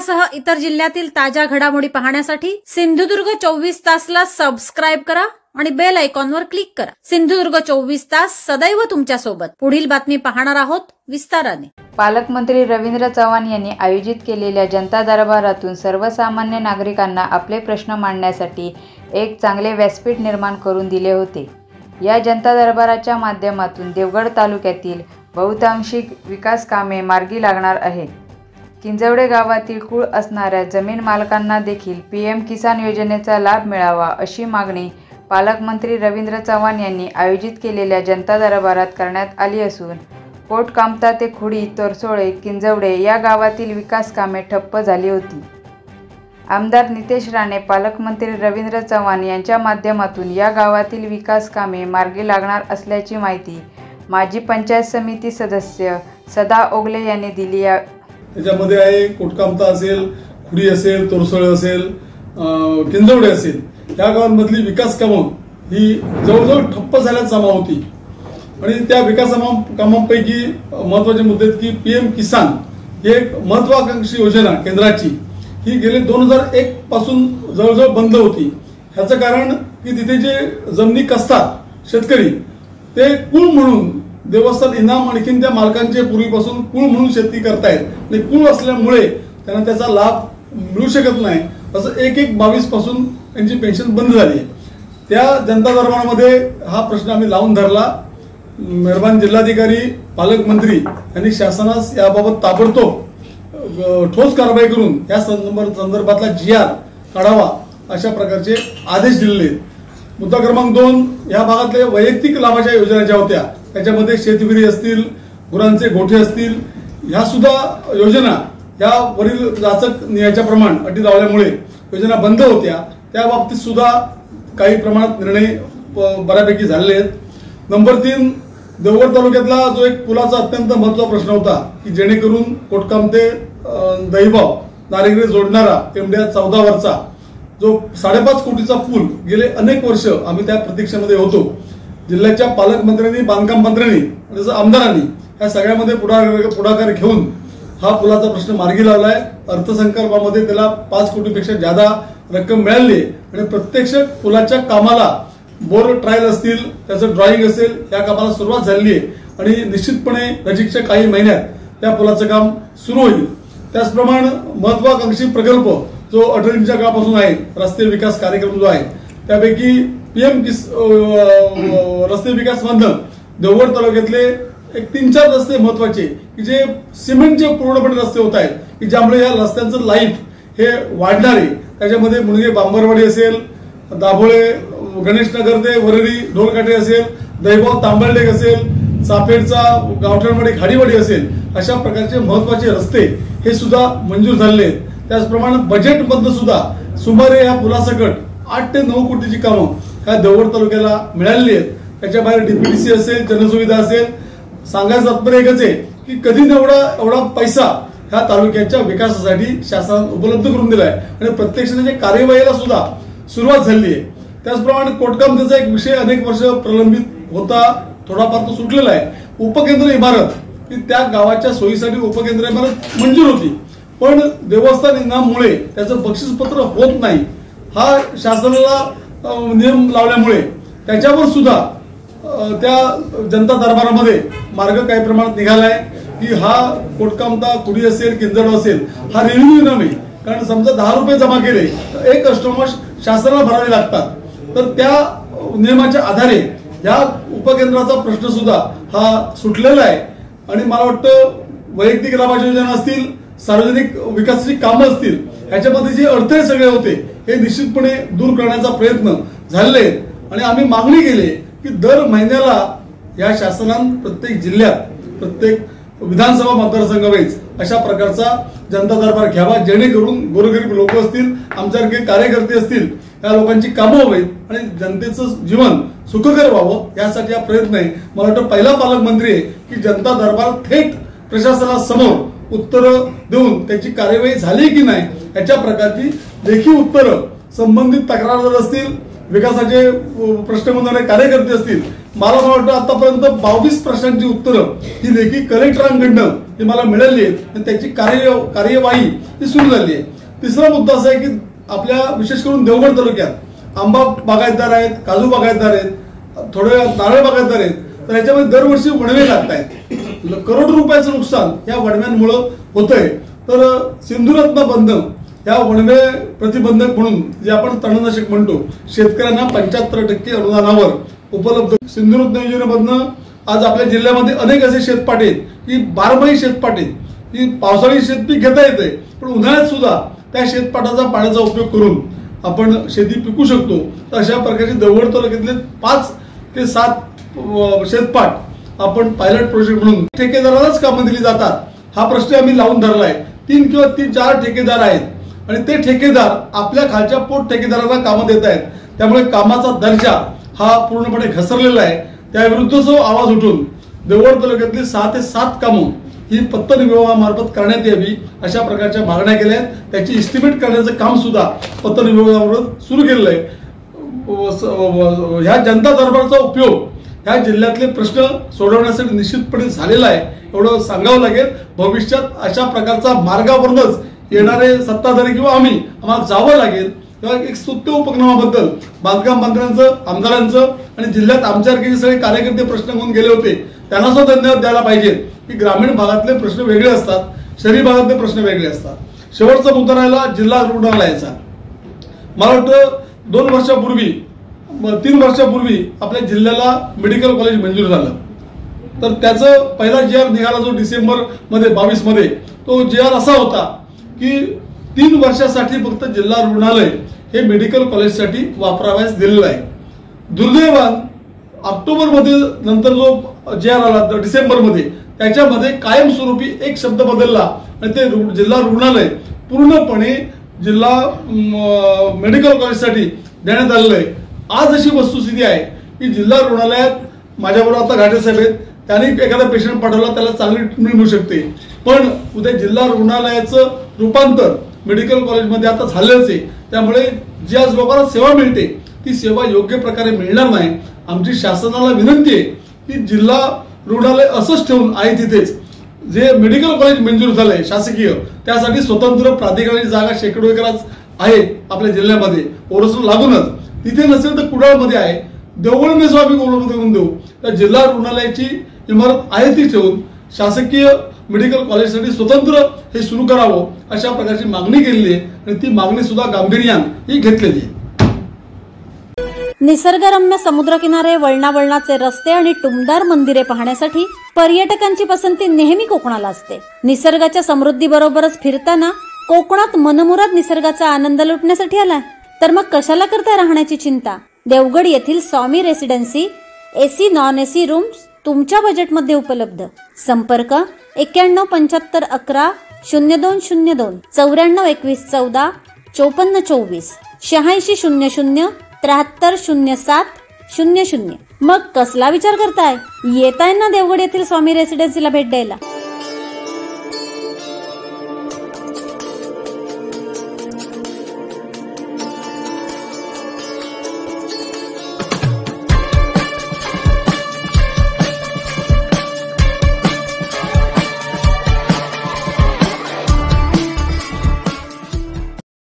यासह इतर जिल्ह्यातील ताज्या घडामोडी पाहण्यासाठी सिंधुदुर्ग 24 तासला सबस्क्राइब करा आणि बेल आयकॉनवर क्लिक करा। सिंधुदुर्ग 24 तास सदैव तुमच्या सोबत। पुढील बातमी पाहणार आहोत विस्ताराने। पालकमंत्री रवींद्र चव्हाण यांनी आयोजित केलेल्या जनता दरबारातून सर्वसामान्य नागरिकांना आपले प्रश्न मांडण्यासाठी एक चांगले व्यासपीठ निर्माण करून दिले होते। या जनता दरबाराच्या माध्यमातून देवगड तालुक्यातील बहुतांशी विकास कामे मार्गी लागणार आहेत। किंजवडे गावातील कुळ असणाऱ्या जमीन मालकांना देखील पीएम किसान योजनेचा लाभ मिळावा अशी मागणी पालकमंत्री रवींद्र चव्हाण यांनी आयोजित केलेल्या जनता दरबारात करण्यात आली असून कोटकामता ते खुडी, तोरसोळे, किंजवडे या गावातील विकास कामे ठप्प झाली होती। आमदार नितेश राणे, पालकमंत्री रवींद्र चव्हाण यांच्या माध्यमातून या गावातील विकास कामे मार्गी लागणार असल्याची माहिती माजी पंचायत समिती सदस्य सदा ओगले यांनी दिली। त्याच्यामध्ये आहे कोटकामता असेल, खुडी असेल, तोरसोळे असेल, किंजवडे असेल, या गावांमधली विकास कामं ही जवळजवळ ठप्प झाल्यात जमा होती। आणि त्या विकास कामांपैकी महत्वाचे मुद्दे आहेत की पीएम किसान ही एक महत्वाकांक्षी योजना केंद्राची ही गेले 2001 पासून जवळजवळ बंद होती। ह्याचं कारण की तिथे जे जमिनी कसतात शेतकरी ते कुळ म्हणून देवस्थान इनाम आणखीन त्या मालकांचे पूर्वीपासून कुळ म्हणून शेती करतायत आणि कुळ असल्यामुळे त्यांना त्याचा लाभ मिळू शकत नाही। असं 1/1/22 पासून त्यांची पेन्शन बंद झाली आहे। त्या जनता दरबारामध्ये हा प्रश्न आम्ही लावून धरला। मेहरबान जिल्हाधिकारी, पालकमंत्री यांनी शासनास याबाबत ताबडतोब ठोस कारवाई करून या संदर्भातला GR काढावा अशा प्रकारचे आदेश दिलेले आहेत। मुद्दा क्रमांक 2, या भागातल्या वैयक्तिक लाभाच्या योजना ज्या होत्या त्याच्यामध्ये शेतविहिरी असतील, गुरांचे गोठे असतील, ह्या सुद्धा योजना या वरील जाचक न्यायाच्या प्रमाण अटी लावल्यामुळे योजना बंद होत्या। त्या बाबतीत सुद्धा काही प्रमाणात निर्णय बऱ्यापैकी झालेले आहेत। नंबर 3, देवगड तालुक्यातला जो एक पुलाचा अत्यंत महत्त्वाचा प्रश्न होता की जेणेकरून कोटकामते दहिबाव नारेगरे जोडणारा MDR 14 वरचा जो 5.5 कोटीचा पूल गेले अनेक वर्ष आम्ही त्या प्रतीक्षेमध्ये होतो। जिल्ह्याच्या पालकमंत्र्यांनी, बांधकाम मंत्र्यांनी आणि आमदारांनी या सगळ्यामध्ये पुढाकार घेऊन हा पुलाचा प्रश्न मार्गी लावलाय। अर्थसंकल्पामध्ये त्याला 5 कोटीपेक्षा जादा रक्कम मिळाली आणि प्रत्यक्ष पुलाच्या कामाला बोर ट्रायल असतील, त्याचं ड्रॉइंग असेल, या कामाला सुरुवात झालेली आहे आणि निश्चितपणे नजीकच्या काही महिन्यात त्या पुलाचं काम सुरू होईल। त्याचप्रमाणे महत्वाकांक्षी प्रकल्प जो अटलजींच्या काळापासून आहे, रस्ते विकास कार्यक्रम जो आहे, त्यापैकी पीएम रस्ते विकास मधनं देवगड तालुक्यातले एक 3-4 रस्ते महत्वाचे की जे सिमेंटचे पूर्णपणे रस्ते होत आहेत की ज्यामुळे या रस्त्यांचं लाईफ हे वाढणार आहे। त्याच्यामध्ये मुणगे बांबरवाडी असेल, दाभोळे गणेशनगर ते वरळी ढोलकाटे असेल, दैबाव तांबळडेक असेल, चाफेडचा गावठणवाडी खाडीवाडी असेल, अशा प्रकारचे महत्वाचे रस्ते हे सुद्धा मंजूर झालेले आहेत। त्याचप्रमाणे बजेटमधनं सुद्धा सुमारे या पुलासकट 8 ते 9 कोटीची कामं ह्या देवगड तालुक्याला मिळालेली आहेत। त्याच्या बाहेर DPDC असेल, जनसुविधा असेल, सांगायचं तात्पर्य एकच आहे की कधी एवढा पैसा ह्या तालुक्याच्या विकासासाठी शासन उपलब्ध करून दिलाय आणि प्रत्यक्ष त्याच्या कार्यवाहीला सुद्धा सुरुवात झाली आहे। त्याचप्रमाणे कोटकामतेचा एक विषय अनेक वर्ष प्रलंबित होता, थोडाफार तो सुटलेला आहे। उपकेंद्र इमारत की त्या गावाच्या सोयीसाठी उपकेंद्र इमारत मंजूर होती, पण देवस्थान इनाममुळे त्याचं बक्षीसपत्र होत नाही हा शासनाला नियम लावल्यामुळे त्याच्यावर सुद्धा त्या जनता दरबारामध्ये मार्ग काही प्रमाणात निघालाय की हा कोटकामता, खुडी असेल, किंजवड असेल, हा रेव्हेन्यू इनाम आहे। कारण समजा 10 रुपये जमा केले तर 1 कस्टमर शासनाला भरावे लागतात, तर त्या नियमाच्या आधारे या उपकेंद्राचा प्रश्न सुद्धा हा सुटलेला आहे। आणि मला वाटतं वैयक्तिक लाभाच्या योजना असतील, सार्वजनिक विकासाची कामं असतील, ह्याच्यामध्ये जे अडथळे सगळे होते हे निश्चितपणे दूर करण्याचा प्रयत्न झालेले आहेत। आणि आम्ही मागणी केली की दर महिन्याला या शासनानं प्रत्येक जिल्ह्यात, प्रत्येक विधानसभा मतदारसंघ वाईज अशा प्रकारचा जनता दरबार घ्यावा, जेणेकरून गोरगरीब लोक असतील, आमच्यासारखे कार्यकर्ते असतील, या लोकांची कामं व्हावीत आणि जनतेचं जीवन सुखकर व्हावं यासाठी हा प्रयत्न आहे। मला वाटतं पहिला पालकमंत्री आहे की जनता दरबार थेट प्रशासनासमोर उत्तरं देऊन त्याची कार्यवाही झाली की नाही याच्या प्रकारची लेखी उत्तरं संबंधित तक्रारदार असतील, विकासाचे प्रश्न म्हणणारे कार्यकर्ते असतील मला वाटतं आतापर्यंत 22 प्रश्नांची उत्तरं ही लेखी कलेक्टरांकडनं ही मला मिळाली आहेत आणि त्याची कार्यवाही ही सुरू झाली आहे. तिसरा मुद्दा असा आहे की आपल्या विशेष करून देवगड तालुक्यात आंबा बागायतदार आहेत, काजू बागायतदार आहेत, थोडे नारळ बागायतदार आहेत. तर याच्यामध्ये दरवर्षी वणवे लागत आहेत. करोड रुपयाचं नुकसान या वणव्यांमुळे होतंय. तर सिंधुरत्न बंधन या वणवे प्रतिबंधक म्हणून जे आपण तणनाशक म्हणतो शेतकऱ्यांना 75% अनुदानावर उपलब्ध. सिंधुरत्न योजनेमधनं आज आपल्या जिल्ह्यामध्ये अनेक असे शेतपाट आहेत की बारमाही शेतपाट आहेत की पावसाळी शेतपीक घेता येते, पण उन्हाळ्यात सुद्धा त्या शेतपाटाचा पाण्याचा उपयोग करून आपण शेती पिकू शकतो. तर अशा प्रकारचे देवगड तालुक्यातले 5 ते 7 शेतपाट आपण पायलट प्रोजेक्ट म्हणून ठेकेदारालाच कामं दिली जातात हा प्रश्न आम्ही लावून धरलाय. 3 किंवा 4 ठेकेदार आहेत आणि ते ठेकेदार आपल्या खालच्या पोट ठेकेदारांना कामं देत आहेत. त्यामुळे कामाचा दर्जा हा पूर्णपणे घसरलेला आहे. त्याविरुद्ध जो आवाज उठून देवगड तालुक्यातली 6 ते 7 कामं ही पत्ता विभागामार्फत करण्यात यावी अशा प्रकारच्या मागण्या केल्या आहेत. त्याची इस्टिमेट करण्याचं काम सुद्धा पत्ता विभागामार्फत सुरू केलेलं आहे. ह्या जनता दरबारचा उपयोग ह्या जिल्ह्यातले प्रश्न सोडवण्यासाठी निश्चितपणे झालेला आहे एवढं सांगावं लागेल. भविष्यात अशा प्रकारचा मार्गावरूनच येणारे सत्ताधारी किंवा आम्हाला जावं लागेल. तेव्हा एक स्तुत्य उपक्रमाबद्दल बांधकाम मंत्र्यांचं, आमदारांचं आणि जिल्ह्यात आमच्यासारखे सगळे कार्यकर्ते प्रश्न घेऊन गेले होते त्यांना सुद्धा धन्यवाद द्यायला पाहिजे की ग्रामीण भागातले प्रश्न वेगळे असतात, शहरी भागातले प्रश्न वेगळे असतात. शेवटचा मुद्दा राहिला जिल्हा रुग्णालयाचा. मला वाटतं 2 वर्षापूर्वी 3 वर्षापूर्वी आपल्या जिल्ह्याला मेडिकल कॉलेज मंजूर झालं. तर त्याचं पहिला GR निघाला जो डिसेंबर मध्ये 22 मध्ये, तो GR असा होता की 3 वर्षासाठी फक्त जिल्हा रुग्णालय हे मेडिकल कॉलेजसाठी वापरावयास दिलेलं आहे. दुर्दैवान ऑक्टोबर मध्ये नंतर जो GR आला डिसेंबर मध्ये, त्याच्यामध्ये कायमस्वरूपी एक शब्द बदलला आणि ते जिल्हा रुग्णालय पूर्णपणे जिल्हा मेडिकल कॉलेजसाठी देण्यात आलेलं आहे. आज अशी वस्तुस्थिती आहे की जिल्हा रुग्णालयात माझ्याबरोबर आता घाटे साहेब आहेत, त्यांनी एखादा पेशंट पाठवला त्याला चांगली ट्रीटमेंट मिळू शकते, पण उद्या जिल्हा रुग्णालयाचं रूपांतर मेडिकल कॉलेजमध्ये आता झालंच आहे. त्यामुळे ज्या लोकांना सेवा मिळते ती सेवा योग्य प्रकारे मिळणार नाही. आमची शासनाला विनंती आहे की जिल्हा रुग्णालय असंच ठेवून आहे तिथेच. जे मेडिकल कॉलेज मंजूर झालंय शासकीय, त्यासाठी स्वतंत्र प्राधिकरणाची जागा शेकडो एकरात आहे आपल्या जिल्ह्यामध्ये ओरसला लागूनच. तिथे नसेल तर कुडाळमध्ये आहे, देवगडमध्ये जो आम्ही करून देऊ. त्या जिल्हा रुग्णालयाची इमारत आहे ती ठेवून शासकीय मेडिकल कॉलेजसाठी स्वतंत्र हे सुरू करावं अशा प्रकारची मागणी केलेली आहे आणि ती मागणी सुद्धा गांभीर्याने ही घेतलेली आहे. निसर्गरम्य समुद्रकिनारे, वळणावळणाचे रस्ते आणि टुमदार मंदिरे पाहण्यासाठी पर्यटकांची पसंती नेहमी कोकणाला असते. निसर्गाच्या समृद्धीबरोबरच फिरताना कोकणात मनमुराद निसर्गाचा आनंद लुटण्यासाठी आलाय तर मग कशाला करताय राहण्याची चिंता. देवगड येथील Swami residency AC non AC rooms तुमच्या बजेटमध्ये उपलब्ध. संपर्क 91 75 11 0202 94 21 14 54 24 86 00 73 07 00. मग कसला विचार करताय? येताय ना देवगड येथील स्वामी रेसिडेन्सीला भेट द्यायला.